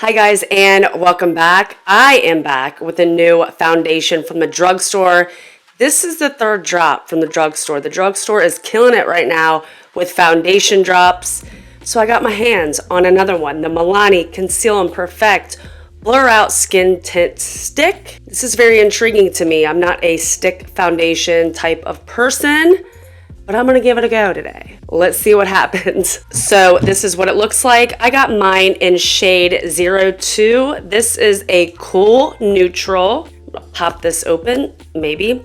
Hi guys, and welcome back. I am back with a new foundation from the drugstore. This is the third drop from the drugstore. The drugstore is killing it right now with foundation drops. So I got my hands on another one, the Milani Conceal and Perfect Blur Out Skin Tint Stick. This is very intriguing to me. I'm not a stick foundation type of person, but I'm gonna give it a go today. Let's see what happens. So this is what it looks like. I got mine in shade 02. This is a cool neutral. I'll pop this open, maybe.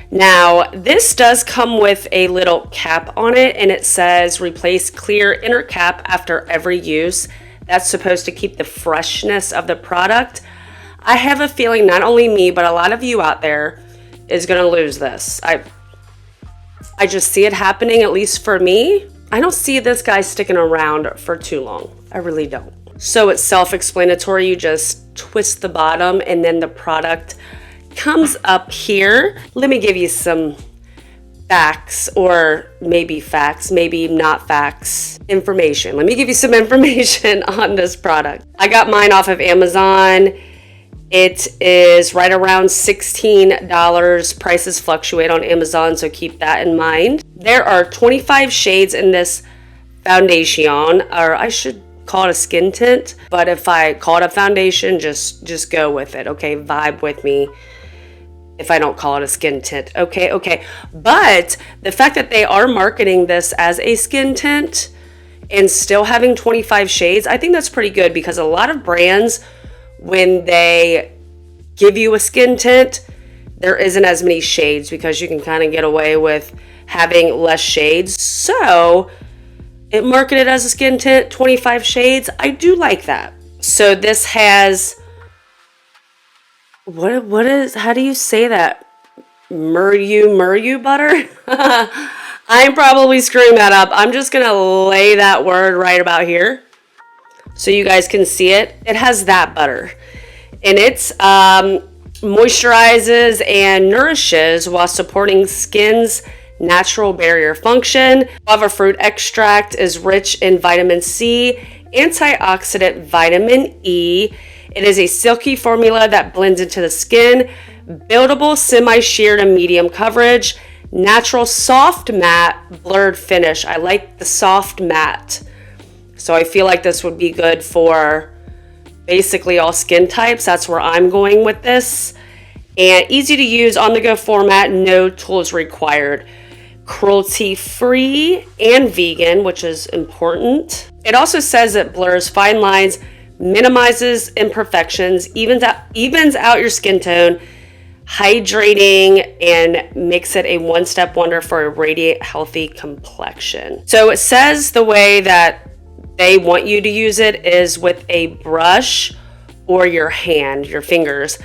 Now, this does come with a little cap on it, and it says replace clear inner cap after every use. That's supposed to keep the freshness of the product. I have a feeling not only me, but a lot of you out there is gonna lose this. I just see it happening, at least for me. I don't see this guy sticking around for too long. I really don't. So it's self-explanatory. You just twist the bottom and then the product comes up here. Let me give you some facts, or maybe facts, maybe not facts, information. Let me give you some information on this product. I got mine off of Amazon. It is right around $16. Prices fluctuate on Amazon, so keep that in mind. There are 25 shades in this foundation, or I should call it a skin tint, but if I call it a foundation, just go with it, okay? Vibe with me if I don't call it a skin tint, okay? But the fact that they are marketing this as a skin tint and still having 25 shades, I think that's pretty good, because a lot of brands, when they give you a skin tint, there isn't as many shades because you can kind of get away with having less shades. So it marketed as a skin tint, 25 shades. I do like that. So this has, what is, how do you say that? Muryu butter? I'm probably screwing that up. I'm just going to lay that word right about here so you guys can see it. It has that butter. And it moisturizes and nourishes while supporting skin's natural barrier function. Guava fruit extract is rich in vitamin C, antioxidant vitamin E. It is a silky formula that blends into the skin. Buildable semi-sheer to medium coverage. Natural soft matte blurred finish. I like the soft matte. So I feel like this would be good for basically all skin types. That's where I'm going with this. And easy to use, on the go format, no tools required. Cruelty free and vegan, which is important. It also says it blurs fine lines, minimizes imperfections, evens out your skin tone, hydrating, and makes it a one-step wonder for a radiant, healthy complexion. So it says the way that they want you to use it is with a brush or your hand, your fingers.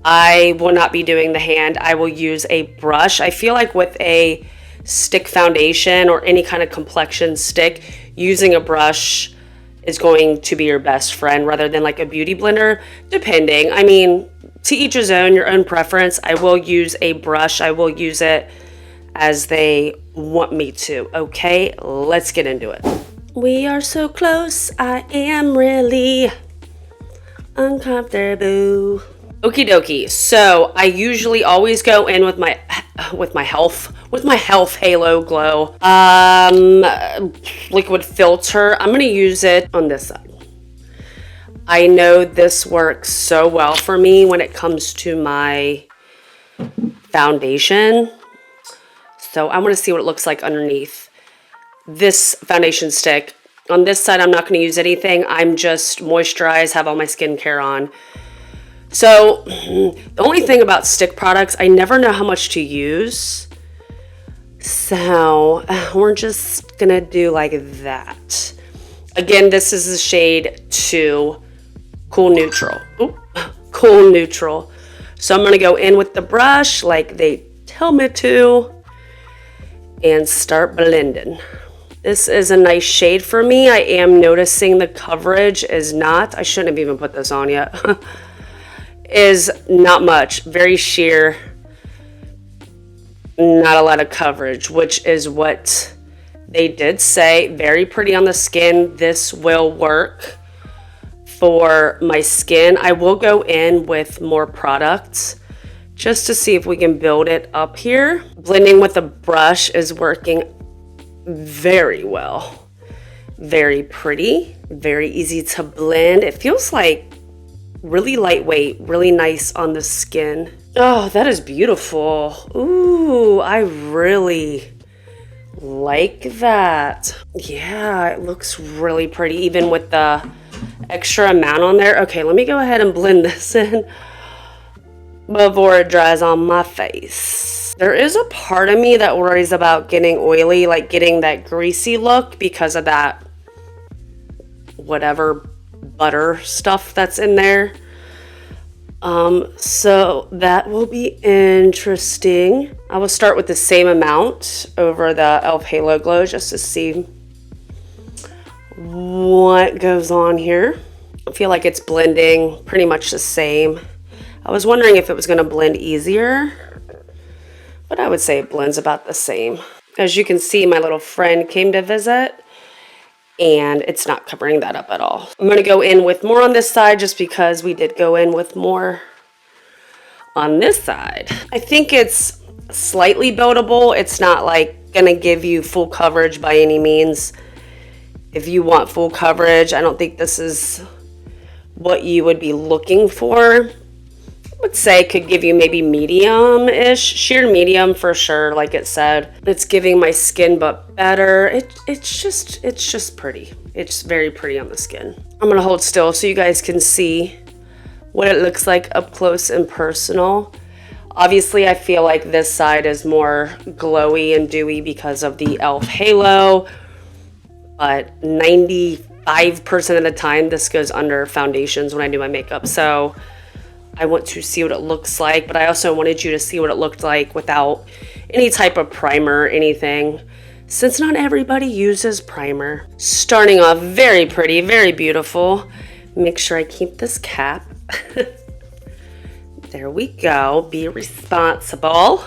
I will not be doing the hand. I will use a brush. I feel like with a stick foundation or any kind of complexion stick, using a brush is going to be your best friend rather than like a beauty blender, depending. I mean, to each his own, your own preference. I will use a brush. I will use it as they want me to. Okay, let's get into it. We are so close, I am really uncomfortable. Okie dokie. So I usually always go in with my health halo glow liquid filter. I'm gonna use it on this side. I know this works so well for me when it comes to my foundation. So I want to see what it looks like underneath this foundation stick. On this side, I'm not going to use anything. I'm just moisturize, have all my skincare on. So the only thing about stick products, I never know how much to use. So we're just going to do like that. Again, this is the shade 2, Cool Neutral. Ooh, Cool Neutral. So I'm going to go in with the brush like they tell me to and start blending. This is a nice shade for me. I am noticing the coverage is not, I shouldn't have even put this on yet, is not much. Very sheer, not a lot of coverage, which is what they did say. Very pretty on the skin. This will work for my skin. I will go in with more products just to see if we can build it up here. Blending with a brush is working very well. Very pretty, very easy to blend. It feels like really lightweight, really nice on the skin. Oh, that is beautiful. Ooh, I really like that. Yeah, it looks really pretty, even with the extra amount on there. Okay, let me go ahead and blend this in before it dries on my face. There is a part of me that worries about getting oily, like getting that greasy look because of that whatever butter stuff that's in there. So that will be interesting. I will start with the same amount over the e.l.f. Halo Glow just to see what goes on here. I feel like it's blending pretty much the same. I was wondering if it was going to blend easier, but I would say it blends about the same. As you can see, my little friend came to visit, and it's not covering that up at all. I'm going to go in with more on this side just because we did go in with more on this side. I think it's slightly buildable. It's not like going to give you full coverage by any means. If you want full coverage, I don't think this is what you would be looking for. I would say could give you maybe medium-ish, sheer medium for sure, like it said. It's giving my skin but better. It's just pretty. It's very pretty on the skin. I'm gonna hold still so you guys can see what it looks like up close and personal. Obviously, I feel like this side is more glowy and dewy because of the e.l.f. Halo, but 95% of the time this goes under foundations when I do my makeup. So I want to see what it looks like, but I also wanted you to see what it looked like without any type of primer or anything, since not everybody uses primer. Starting off very pretty, very beautiful. Make sure I keep this cap. There we go. Be responsible.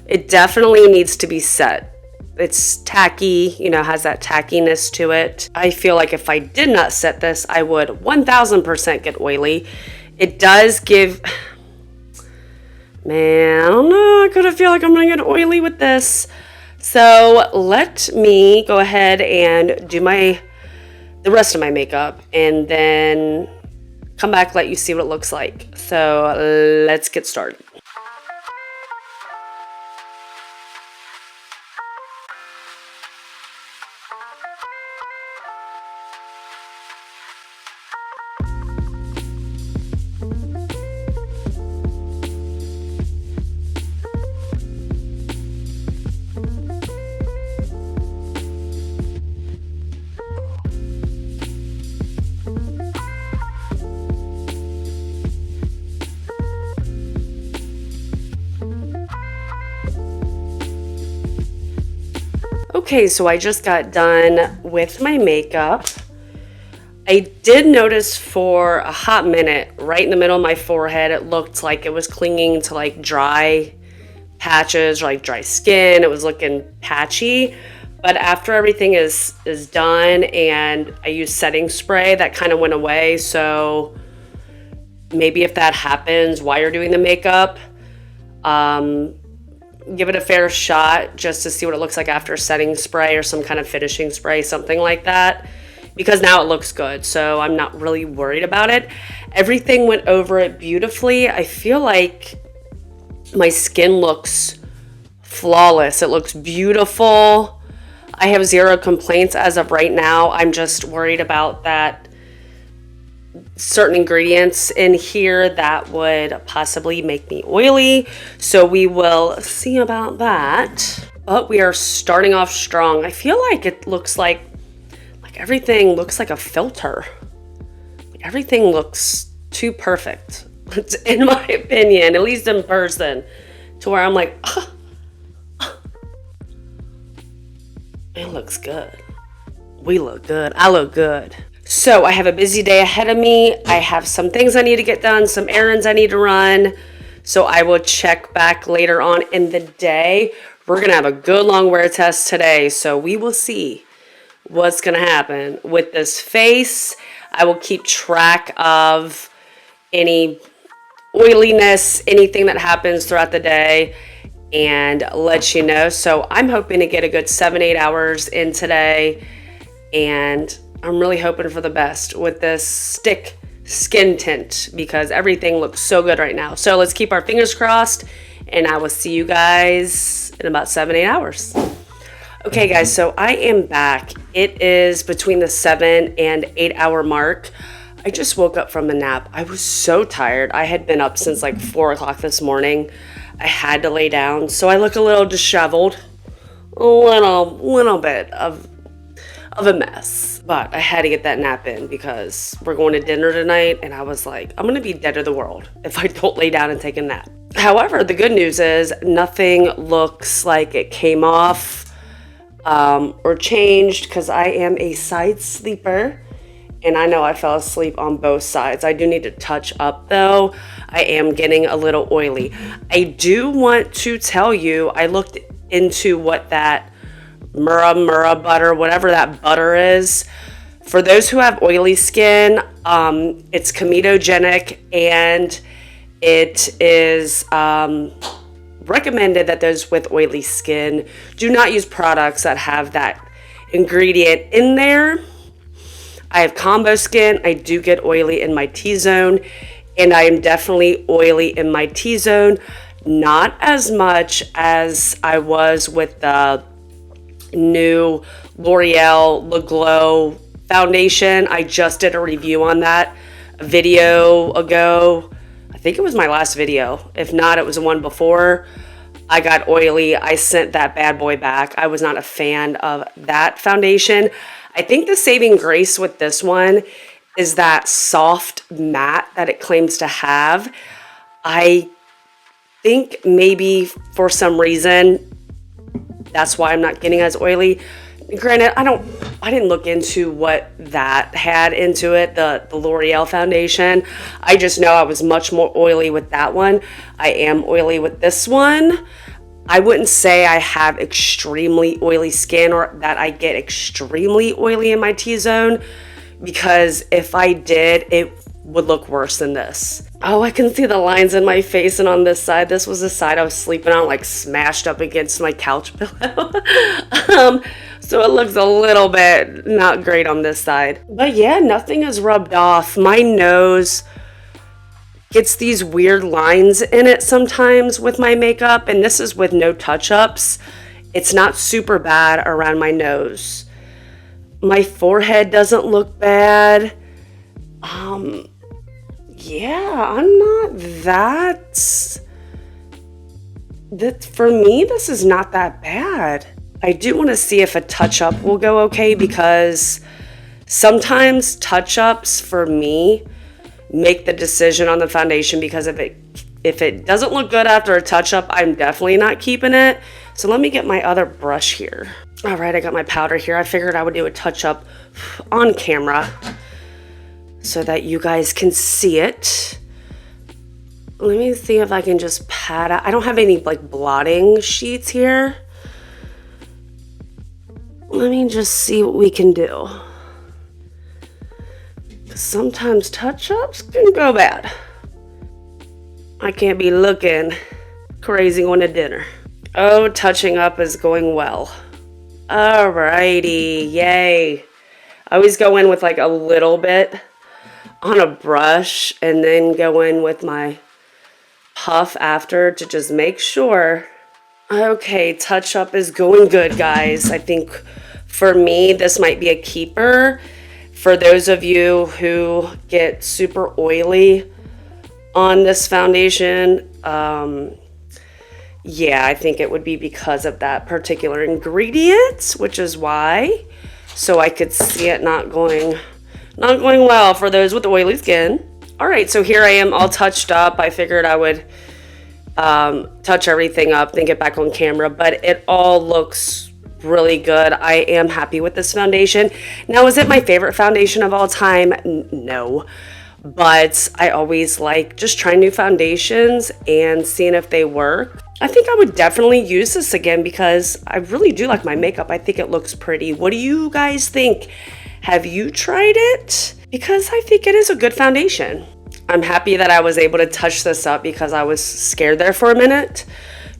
It definitely needs to be set. It's tacky, you know, has that tackiness to it. I feel like if I did not set this, I would 1000% get oily. It does give, man, I don't know. I kind of feel like I'm gonna get oily with this. So let me go ahead and do the rest of my makeup and then come back, let you see what it looks like. So let's get started. Okay, so I just got done with my makeup. I did notice for a hot minute, right in the middle of my forehead, it looked like it was clinging to like dry patches, or like dry skin. It was looking patchy. But after everything is done and I used setting spray, that kind of went away. So maybe if that happens while you're doing the makeup, give it a fair shot just to see what it looks like after setting spray or some kind of finishing spray, something like that, because now it looks good. So I'm not really worried about it. Everything went over it beautifully. I feel like my skin looks flawless. It looks beautiful. I have zero complaints as of right now. I'm just worried about that certain ingredients in here that would possibly make me oily. So we will see about that. But we are starting off strong. I feel like it looks like everything looks like a filter. Everything looks too perfect, in my opinion, at least in person, to where I'm like, it looks good. We look good. I look good. So I have a busy day ahead of me. I have some things I need to get done, some errands I need to run. So I will check back later on in the day. We're going to have a good long wear test today. So we will see what's going to happen with this face. I will keep track of any oiliness, anything that happens throughout the day, and let you know. So I'm hoping to get a good 7-8 hours in today, and I'm really hoping for the best with this stick skin tint because everything looks so good right now. So let's keep our fingers crossed, and I will see you guys in about 7-8 hours. Okay guys, so I am back. It is between the 7 and 8 hour mark. I just woke up from a nap. I was so tired. I had been up since like 4 o'clock this morning. I had to lay down, so I look a little disheveled, a little bit of a mess. But I had to get that nap in because we're going to dinner tonight, and I was like, I'm gonna be dead to the world if I don't lay down and take a nap. However, the good news is nothing looks like it came off or changed because I am a side sleeper. And I know I fell asleep on both sides. I do need to touch up though. I am getting a little oily. I do want to tell you, I looked into what that Murrah butter, whatever that butter is. For those who have oily skin, it's comedogenic, and it is recommended that those with oily skin do not use products that have that ingredient in there. I have combo skin. I do get oily in my T-zone, and I am definitely oily in my T-zone. Not as much as I was with the new L'Oreal Le Glow foundation. I just did a review on that a video ago. I think it was my last video. If not, it was the one before. I got oily. I sent that bad boy back. I was not a fan of that foundation. I think the saving grace with this one is that soft matte that it claims to have. I think maybe for some reason that's why I'm not getting as oily. Granted, I didn't look into what that had into it, the L'Oreal foundation. I just know I was much more oily with that one. I am oily with this one. I wouldn't say I have extremely oily skin or that I get extremely oily in my T-zone, because if I did, it would look worse than this. Oh, I can see the lines in my face, and on this side, this was the side I was sleeping on, like smashed up against my couch pillow. So it looks a little bit not great on this side. But yeah, nothing is rubbed off. My nose gets these weird lines in it sometimes with my makeup, and this is with no touch-ups. It's not super bad around my nose. My forehead doesn't look bad. Yeah, I'm not that for me, this is not that bad. I do want to see if a touch-up will go okay, because sometimes touch-ups for me make the decision on the foundation, because if it doesn't look good after a touch-up, I'm definitely not keeping it. So let me get my other brush here. All right, I got my powder here. I figured I would do a touch-up on camera so that you guys can see it. Let me see if I can just pat out. I don't have any like blotting sheets here. Let me just see what we can do. Sometimes touch-ups can go bad. I can't be looking crazy going to dinner. Oh, touching up is going well. Alrighty, yay. I always go in with like a little bit on a brush and then go in with my puff after to just make sure. Okay, touch-up is going good, guys. I think for me, this might be a keeper. For those of you who get super oily on this foundation, yeah, I think it would be because of that particular ingredient, which is why. So I could see it not going well for those with oily skin. All right, so here I am all touched up. I figured I would touch everything up, then get back on camera, but it all looks really good. I am happy with this foundation. Now, is it my favorite foundation of all time? No, but I always like just trying new foundations and seeing if they work. I think I would definitely use this again because I really do like my makeup. I think it looks pretty. What do you guys think? Have you tried it? because I think it is a good foundation. I'm happy that I was able to touch this up because I was scared there for a minute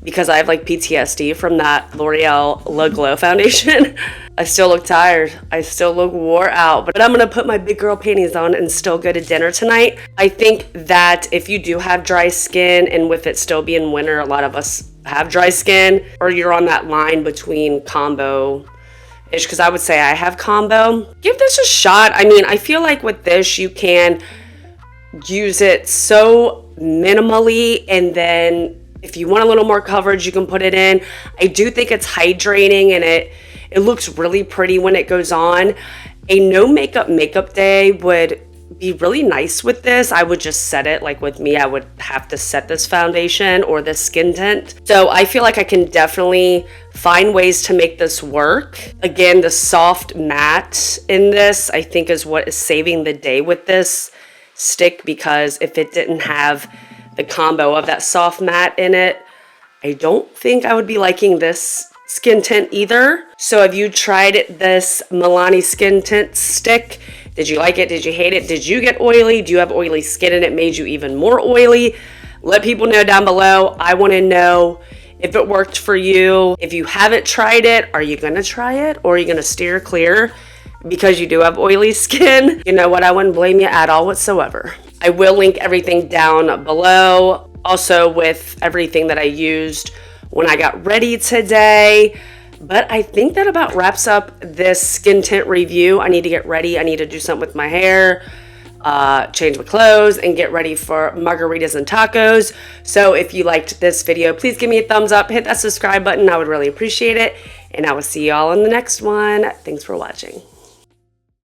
because I have like PTSD from that L'Oreal Le Glow foundation. I still look tired. I still look wore out, but I'm gonna put my big girl panties on and still go to dinner tonight. I think that if you do have dry skin, and with it still being winter, a lot of us have dry skin, or you're on that line between combo-ish, because I would say I have combo, give this a shot. I mean, I feel like with this, you can use it so minimally, and then if you want a little more coverage, you can put it in. I do think it's hydrating, and it looks really pretty when it goes on. A no makeup day would be really nice with this. I would just set it, like with me, I would have to set this foundation or this skin tint. So I feel like I can definitely find ways to make this work. Again, the soft matte in this, I think, is what is saving the day with this stick, because if it didn't have the combo of that soft matte in it, I don't think I would be liking this skin tint either. So have you tried this Milani skin tint stick? Did you like it? Did you hate it? Did you get oily? Do you have oily skin and it made you even more oily? Let people know down below. I want to know if it worked for you. If you haven't tried it, are you going to try it, or are you going to steer clear because you do have oily skin? You know what? I wouldn't blame you at all whatsoever. I will link everything down below, also with everything that I used when I got ready today. But I think that about wraps up this skin tint review. I need to get ready. I need to do something with my hair, change my clothes, and get ready for margaritas and tacos. So if you liked this video, please give me a thumbs up, hit that subscribe button. I would really appreciate it. And I will see you all in the next one. Thanks for watching.